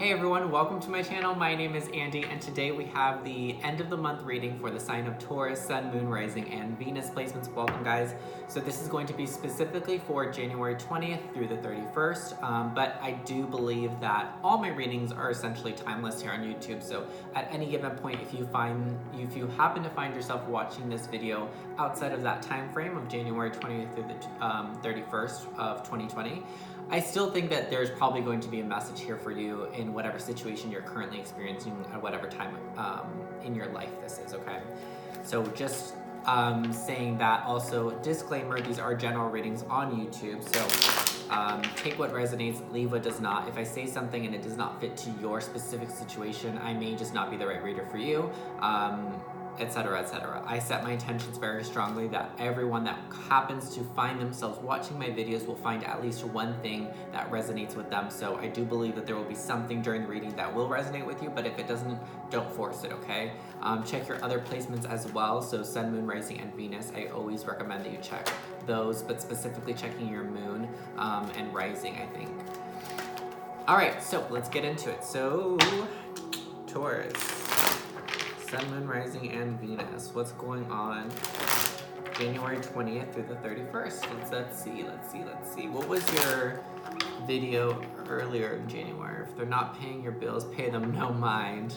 Hey everyone, welcome to my channel. My name is Andy and today we have the end of the month reading for the sign of Taurus, Sun, Moon, Rising, and Venus placements. Welcome guys. So this is going to be specifically for January 20th through the 31st, but I do believe that all my readings are essentially timeless here on YouTube. So at any given point, if you happen to find yourself watching this video outside of that time frame of January 20th through the 31st of 2020, I still think that there's probably going to be a message here for you in whatever situation you're currently experiencing at whatever time in your life this is, okay? So just saying that. Also, disclaimer, these are general readings on YouTube, so take what resonates, leave what does not. If I say something and it does not fit to your specific situation, I may just not be the right reader for you. Etc., etc. I set my intentions very strongly that everyone that happens to find themselves watching my videos will find at least one thing that resonates with them. So I do believe that there will be something during the reading that will resonate with you, but if it doesn't, don't force it, okay? Check your other placements as well. So Sun, Moon, Rising, and Venus, I always recommend that you check those, but specifically checking your Moon and Rising, I think. All right, so let's get into it. So Taurus. Sun, Moon, Rising, and Venus. What's going on January 20th through the 31st? Let's see. What was your video earlier in January? If they're not paying your bills, pay them no mind.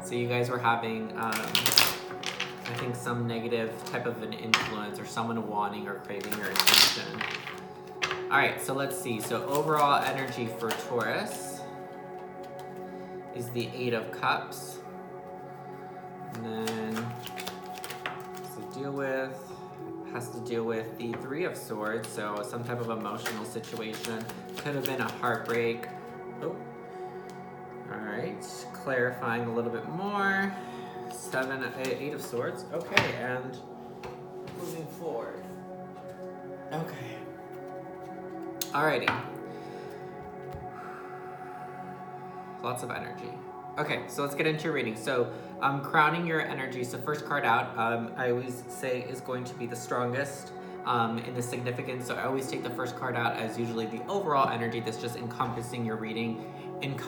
So you guys were having, I think, some negative type of an influence or someone wanting or craving your attention. All right, so let's see. So overall energy for Taurus is the 8 of Cups. And then has to deal with the 3 of Swords, so some type of emotional situation. Could have been a heartbreak. Oh. All right, clarifying a little bit more. 8 of Swords. Okay, and moving forward. Okay. Alrighty. Lots of energy. Okay, so let's get into your reading. So, crowning your energy. So first card out, I always say is going to be the strongest in the significance. So I always take the first card out as usually the overall energy that's just encompassing your reading. And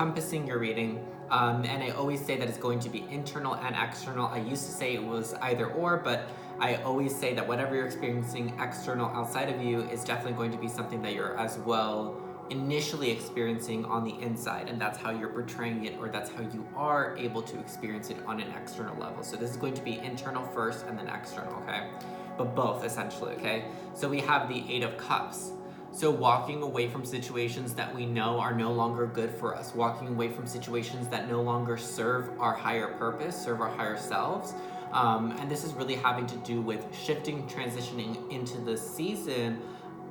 I always say that it's going to be internal and external. I used to say it was either or, but I always say that whatever you're experiencing external outside of you is definitely going to be something that you're as well initially experiencing on the inside, and that's how you're portraying it, or that's how you are able to experience it on an external level. So this is going to be internal first and then external, okay? But both essentially, okay? So we have the 8 of Cups. So walking away from situations that we know are no longer good for us, walking away from situations that no longer serve our higher purpose, serve our higher selves. And this is really having to do with shifting, transitioning into the season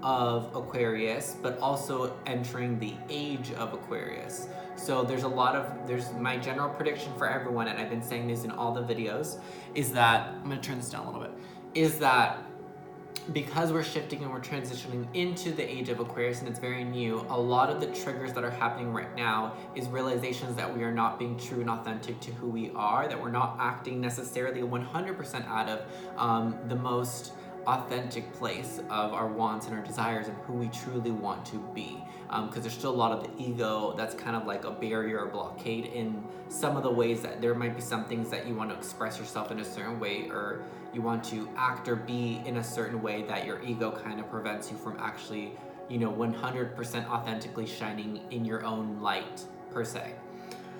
of Aquarius, but also entering the age of Aquarius. So there's my general prediction for everyone, and I've been saying this in all the videos, is that, I'm gonna turn this down a little bit, is that because we're shifting and we're transitioning into the age of Aquarius and it's very new, a lot of the triggers that are happening right now is realizations that we are not being true and authentic to who we are, that we're not acting necessarily 100% out of the most authentic place of our wants and our desires and who we truly want to be, because there's still a lot of the ego that's kind of like a barrier or blockade in some of the ways that there might be some things that you want to express yourself in a certain way, or you want to act or be in a certain way that your ego kind of prevents you from actually, 100% authentically shining in your own light per se.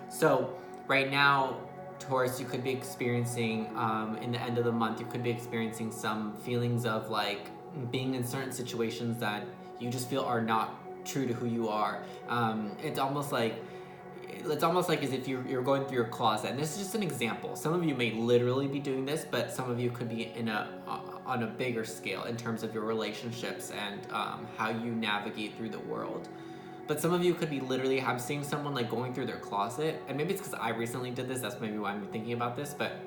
So right now, Taurus, you could be experiencing, in the end of the month, you could be experiencing some feelings of like being in certain situations that you just feel are not true to who you are. It's almost like as if you're going through your closet, and this is just an example. Some of you may literally be doing this, but some of you could be on a bigger scale in terms of your relationships and how you navigate through the world. But some of you could be literally, I'm seeing someone like going through their closet, and maybe it's because I recently did this, that's maybe why I'm thinking about this, but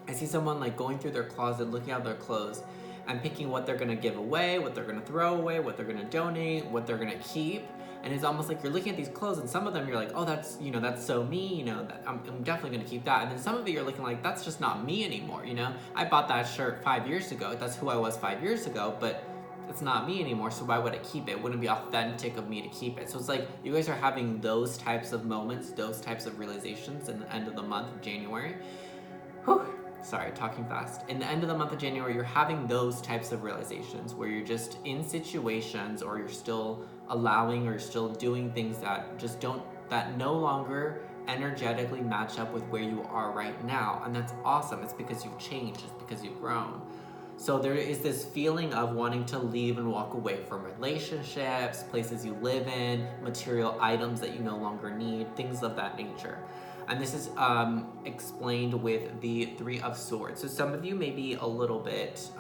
I see someone like going through their closet, looking at their clothes, and picking what they're gonna give away, what they're gonna throw away, what they're gonna donate, what they're gonna keep. And it's almost like you're looking at these clothes, and some of them you're like, oh, that's so me, that I'm definitely gonna keep that. And then some of it you're looking like, that's just not me anymore, I bought that shirt 5 years ago, that's who I was 5 years ago, but it's not me anymore, so why would I keep it? It wouldn't be authentic of me to keep it. So it's like you guys are having those types of moments, those types of realizations in the end of the month of January. Whew. Sorry, talking fast. In the end of the month of January, you're having those types of realizations where you're just in situations, or you're still allowing or still doing things that just don't, that no longer energetically match up with where you are right now. And that's awesome. It's because you've changed, it's because you've grown. So there is this feeling of wanting to leave and walk away from relationships, places you live in, material items that you no longer need, things of that nature. And this is explained with the Three of Swords. So some of you may be a little bit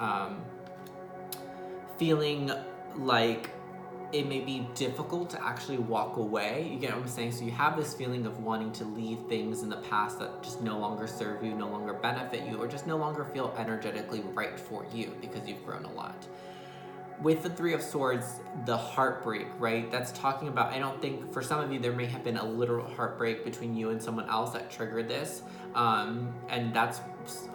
feeling like it may be difficult to actually walk away. You get what I'm saying? So you have this feeling of wanting to leave things in the past that just no longer serve you, no longer benefit you, or just no longer feel energetically right for you because you've grown a lot. With the Three of Swords, the heartbreak, right? That's talking about, I don't think, for some of you, there may have been a literal heartbreak between you and someone else that triggered this. And that's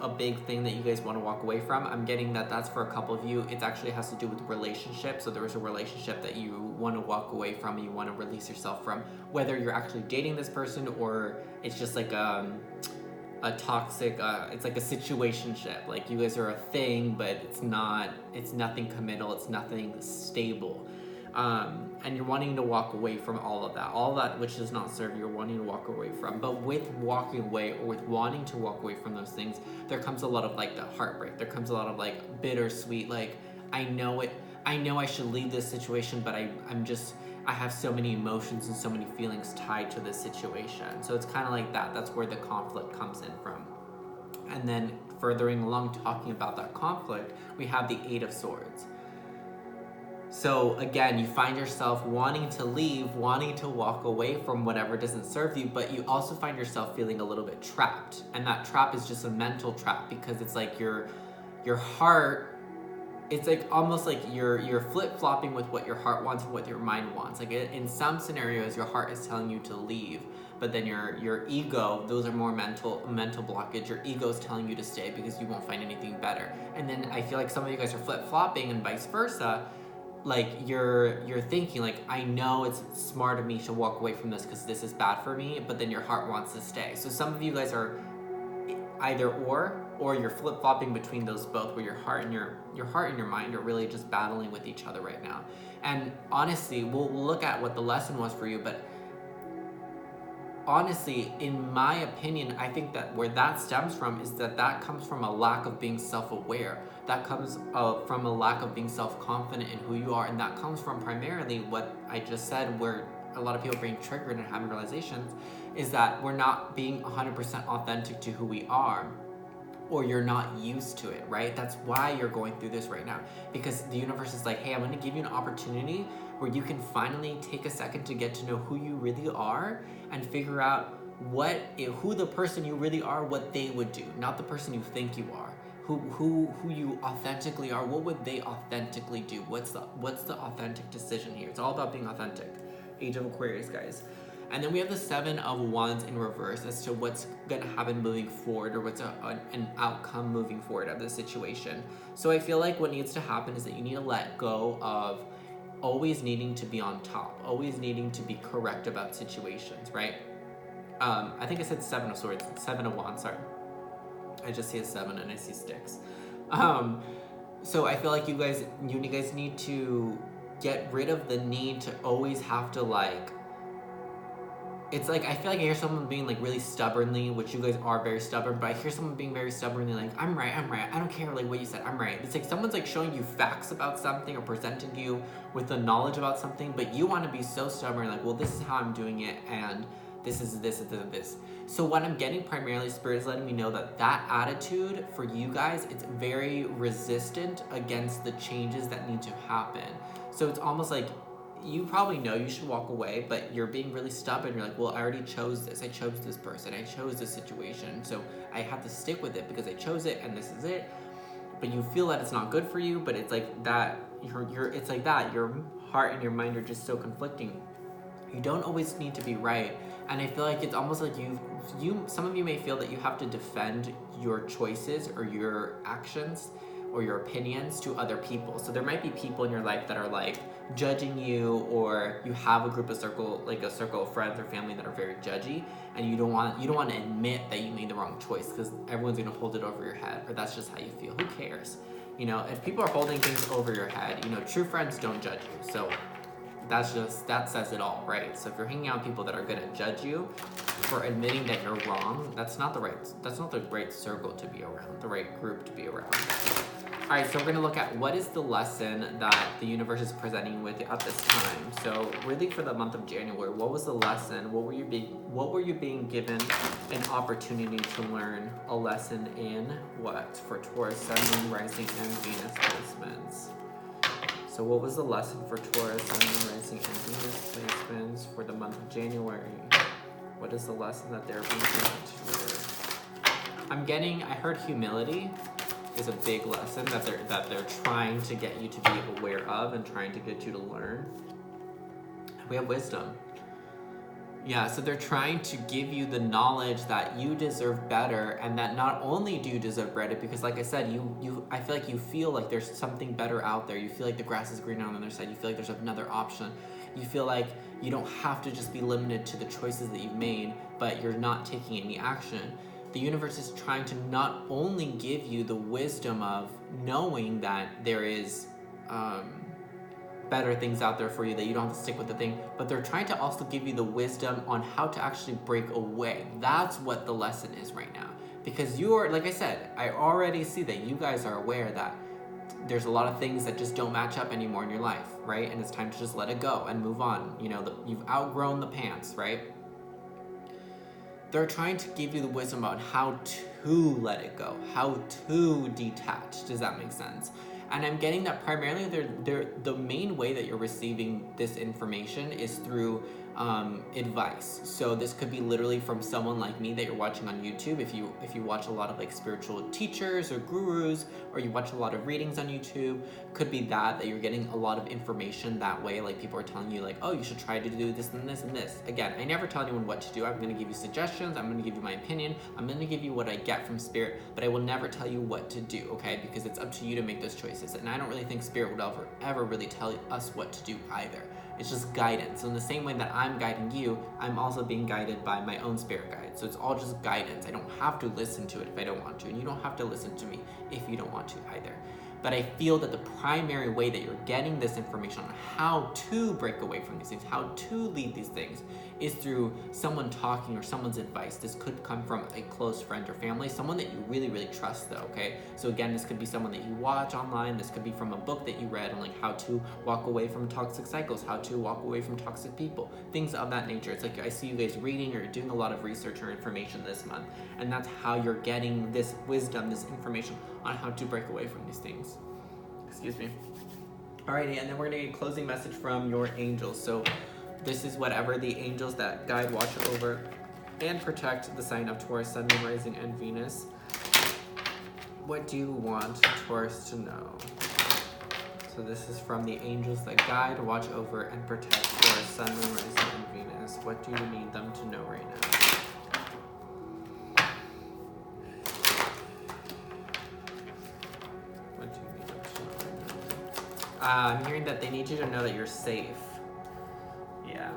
a big thing that you guys want to walk away from. I'm getting that that's for a couple of you. It actually has to do with relationships. So there was a relationship that you want to walk away from, you want to release yourself from, whether you're actually dating this person or it's just like a toxic, it's like a situationship. Like you guys are a thing, but it's nothing committal, it's nothing stable. And you're wanting to walk away from all of that which does not serve you, you're wanting to walk away from. But with walking away, or with wanting to walk away from those things, there comes a lot of like the heartbreak. There comes a lot of like bittersweet, like, I know I should leave this situation, but I have so many emotions and so many feelings tied to this situation. So it's kind of like that. That's where the conflict comes in from. And then furthering along, talking about that conflict, we have the Eight of Swords. So again, you find yourself wanting to leave, wanting to walk away from whatever doesn't serve you, but you also find yourself feeling a little bit trapped. And that trap is just a mental trap, because it's like your heart, it's like almost like you're flip-flopping with what your heart wants and what your mind wants. Like in some scenarios, your heart is telling you to leave, but then your ego, those are more mental blockage. Your ego is telling you to stay because you won't find anything better. And then I feel like some of you guys are flip-flopping and vice versa. Like you're thinking like, I know it's smart of me to walk away from this because this is bad for me, but then your heart wants to stay. So some of you guys are either or you're flip-flopping between those both, where your heart and your mind are really just battling with each other right now. And honestly, we'll look at what the lesson was for you, but honestly, in my opinion, I think that where that stems from is that comes from a lack of being self-aware. That comes from a lack of being self-confident in who you are, and that comes from primarily what I just said, where a lot of people being triggered and having realizations, is that we're not being 100% authentic to who we are, or you're not used to it, right? That's why you're going through this right now, because the universe is like, hey, I'm going to give you an opportunity where you can finally take a second to get to know who you really are and figure out who the person you really are, what they would do, not the person you think you are. Who you authentically are, what would they authentically do? What's the authentic decision here? It's all about being authentic. Age of Aquarius, guys. And then we have the Seven of Wands in reverse as to what's going to happen moving forward, or what's an outcome moving forward of the situation. So I feel like what needs to happen is that you need to let go of always needing to be on top, always needing to be correct about situations, right? I think I said Seven of Swords, Seven of Wands, sorry. I just see a 7 and I see sticks. So I feel like you guys need to get rid of the need to always have to like, it's like, I feel like I hear someone being like really stubbornly, which you guys are very stubborn, but I hear someone being very stubbornly like, I'm right, I don't care like what you said, I'm right. It's like someone's like showing you facts about something or presenting you with the knowledge about something, but you want to be so stubborn like, well, this is how I'm doing it, and this is this and this and this. So what I'm getting primarily, Spirit is letting me know that attitude for you guys, it's very resistant against the changes that need to happen. So it's almost like you probably know you should walk away, but you're being really stubborn. You're like, well, I already chose this. I chose this person. I chose this situation. So I have to stick with it because I chose it and this is it. But you feel that it's not good for you, but it's like that, it's like that. Your heart and your mind are just so conflicting. You don't always need to be right. And I feel like it's almost like some of you may feel that you have to defend your choices or your actions or your opinions to other people. So there might be people in your life that are like judging you, or you have a group of circle, like a circle of friends or family that are very judgy, and you don't want to admit that you made the wrong choice because everyone's going to hold it over your head, or that's just how you feel. Who cares? You know, if people are holding things over your head, you know, true friends don't judge you. So that says it all, right? So if you're hanging out with people that are gonna judge you for admitting that you're wrong, that's not the right circle to be around, the right group to be around. All right, so we're gonna look at what is the lesson that the universe is presenting with at this time. So really for the month of January, what was the lesson? What were you being given an opportunity to learn a lesson in what for Taurus, Sun, Moon, Rising, and Venus placements? So what was the lesson for Taurus, Sun, Moon, Rising, and Venus placements for the month of January? What is the lesson that they're being given here? I heard humility is a big lesson that they're trying to get you to be aware of and trying to get you to learn. We have wisdom. Yeah, so they're trying to give you the knowledge that you deserve better, and that not only do you deserve better, because like I said, I feel like you feel like there's something better out there. You feel like the grass is greener on the other side. You feel like there's another option. You feel like you don't have to just be limited to the choices that you've made, but you're not taking any action. The universe is trying to not only give you the wisdom of knowing that there is better things out there for you, that you don't have to stick with the thing, but they're trying to also give you the wisdom on how to actually break away. That's what the lesson is right now. Because you are, like I said, I already see that you guys are aware that there's a lot of things that just don't match up anymore in your life, right? And it's time to just let it go and move on. You know, you've outgrown the pants, right? They're trying to give you the wisdom about how to let it go, how to detach. Does that make sense? And I'm getting that primarily the main way that you're receiving this information is through advice. So this could be literally from someone like me that you're watching on YouTube. If you watch a lot of like spiritual teachers or gurus, or you watch a lot of readings on YouTube, could be that you're getting a lot of information that way. Like people are telling you like, oh, you should try to do this and this and this. Again, I never tell anyone what to do. I'm going to give you suggestions. I'm going to give you my opinion. I'm going to give you what I get from Spirit, but I will never tell you what to do, okay? Because it's up to you to make those choices. And I don't really think Spirit would ever really tell us what to do either. It's just guidance. So in the same way that I'm guiding you, I'm also being guided by my own spirit guide. So it's all just guidance. I don't have to listen to it if I don't want to, and you don't have to listen to me if you don't want to either. But I feel that the primary way that you're getting this information on how to break away from these things, how to leave these things, is through someone talking or someone's advice. This could come from a close friend or family, someone that you really, really trust though, okay? So again, this could be someone that you watch online. This could be from a book that you read on like how to walk away from toxic cycles, how to walk away from toxic people, things of that nature. It's like I see you guys reading or doing a lot of research or information this month, and that's how you're getting this wisdom, this information on how to break away from these things. Excuse me. Alrighty, and then we're gonna get a closing message from your angels. So this is whatever the angels that guide, watch over, and protect the sign of Taurus, Sun, Moon, Rising, and Venus. What do you want Taurus to know? So this is from the angels that guide, watch over, and protect Taurus, Sun, Moon, Rising, and Venus. What do you need them to know right now? What do you need them to know right now? I'm hearing that they need you to know that you're safe. Yeah.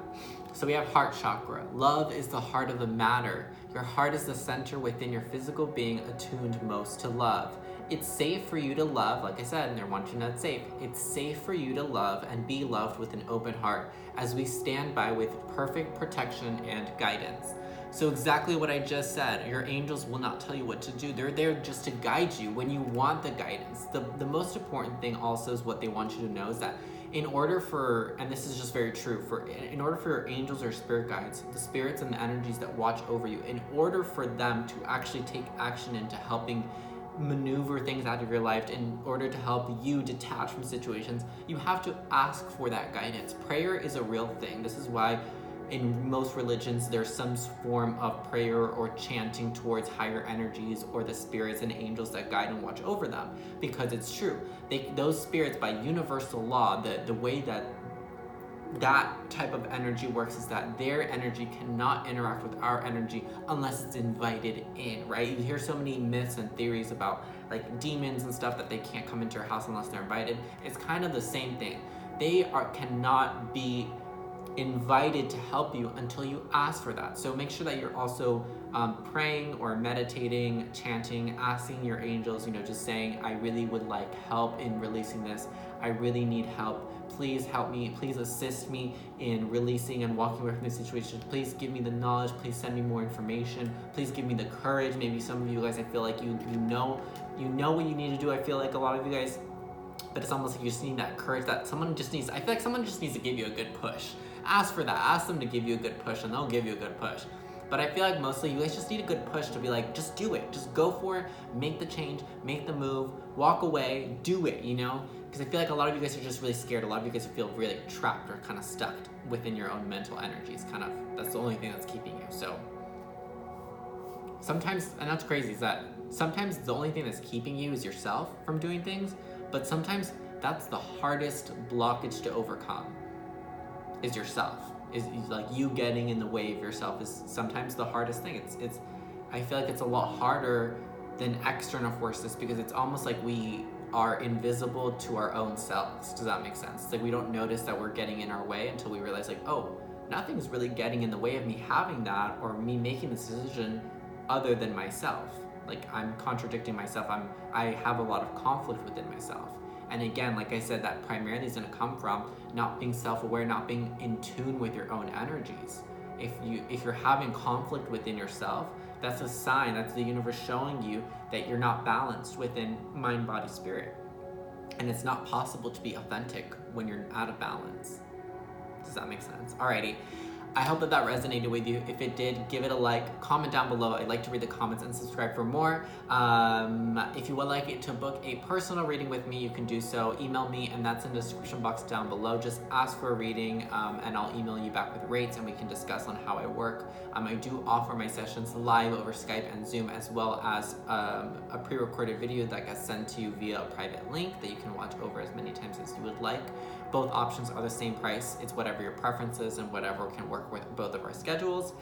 So we have heart chakra. Love is the heart of the matter. Your heart is the center within your physical being attuned most to love. It's safe for you to love, like I said, and they're wanting to know it's safe. It's safe for you to love and be loved with an open heart as we stand by with perfect protection and guidance. So exactly what I just said, your angels will not tell you what to do. They're there just to guide you when you want the guidance. The most important thing also is what they want you to know is that in order for, and this is just very true, in order for your angels or spirit guides, the spirits and the energies that watch over you, in order for them to actually take action into helping maneuver things out of your life, in order to help you detach from situations, you have to ask for that guidance. Prayer is a real thing. This is why in most religions there's some form of prayer or chanting towards higher energies or the spirits and angels that guide and watch over them, because it's true. Those spirits, by universal law, the way that that type of energy works is that their energy cannot interact with our energy unless it's invited in, right? You hear so many myths and theories about like demons and stuff that they can't come into your house unless they're invited. It's kind of the same thing. Cannot be invited to help you until you ask for that. So make sure that you're also praying or meditating, chanting, asking your angels, just saying, I really would like help in releasing this. I really need help. Please help me. Please assist me in releasing and walking away from this situation. Please give me the knowledge. Please send me more information. Please give me the courage. Maybe some of you guys, I feel like you know what you need to do. I feel like a lot of you guys, but it's almost like you just need that courage that someone just needs. I feel like someone just needs to give you a good push. Ask for that. Ask them to give you a good push, and they'll give you a good push. But I feel like mostly you guys just need a good push to be like, just do it. Just go for it. Make the change. Make the move. Walk away. Do it, Because I feel like a lot of you guys are just really scared. A lot of you guys feel really trapped or kind of stuck within your own mental energies. That's the only thing that's keeping you. So sometimes, and that's crazy, is that sometimes the only thing that's keeping you is yourself from doing things. But sometimes that's the hardest blockage to overcome, is yourself. Is like you getting in the way of yourself is sometimes the hardest thing. It's I feel like it's a lot harder than external forces because it's almost like we are invisible to our own selves. Does that make sense? It's like we don't notice that we're getting in our way until we realize like, oh, nothing's really getting in the way of me having that or me making this decision other than myself. Like I'm contradicting myself. I have a lot of conflict within myself. And again, like I said, that primarily is going to come from not being self-aware, not being in tune with your own energies. If you're having conflict within yourself, that's a sign. That's the universe showing you that you're not balanced within mind, body, spirit. And it's not possible to be authentic when you're out of balance. Does that make sense? Alrighty. I hope that resonated with you. If it did, give it a like, comment down below. I'd like to read the comments and subscribe for more. If you would like it to book a personal reading with me, you can do so. Email me, and that's in the description box down below. Just ask for a reading, and I'll email you back with rates, and we can discuss on how I work. I do offer my sessions live over Skype and Zoom, as well as a pre-recorded video that gets sent to you via a private link that you can watch over as many times as you would like. Both options are the same price. It's whatever your preference is and whatever can work with both of our schedules.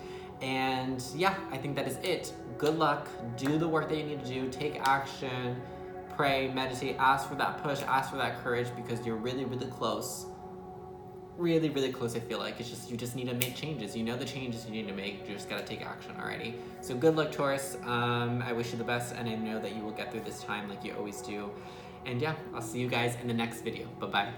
And yeah, I think that is it. Good luck. Do the work that you need to do. Take action. Pray, meditate, ask for that push, ask for that courage, because you're really, really close. Really, really close, I feel like. It's just, you just need to make changes. You know the changes you need to make. You just gotta take action already. So good luck, Taurus. I wish you the best, and I know that you will get through this time like you always do. And yeah, I'll see you guys in the next video. Bye-bye.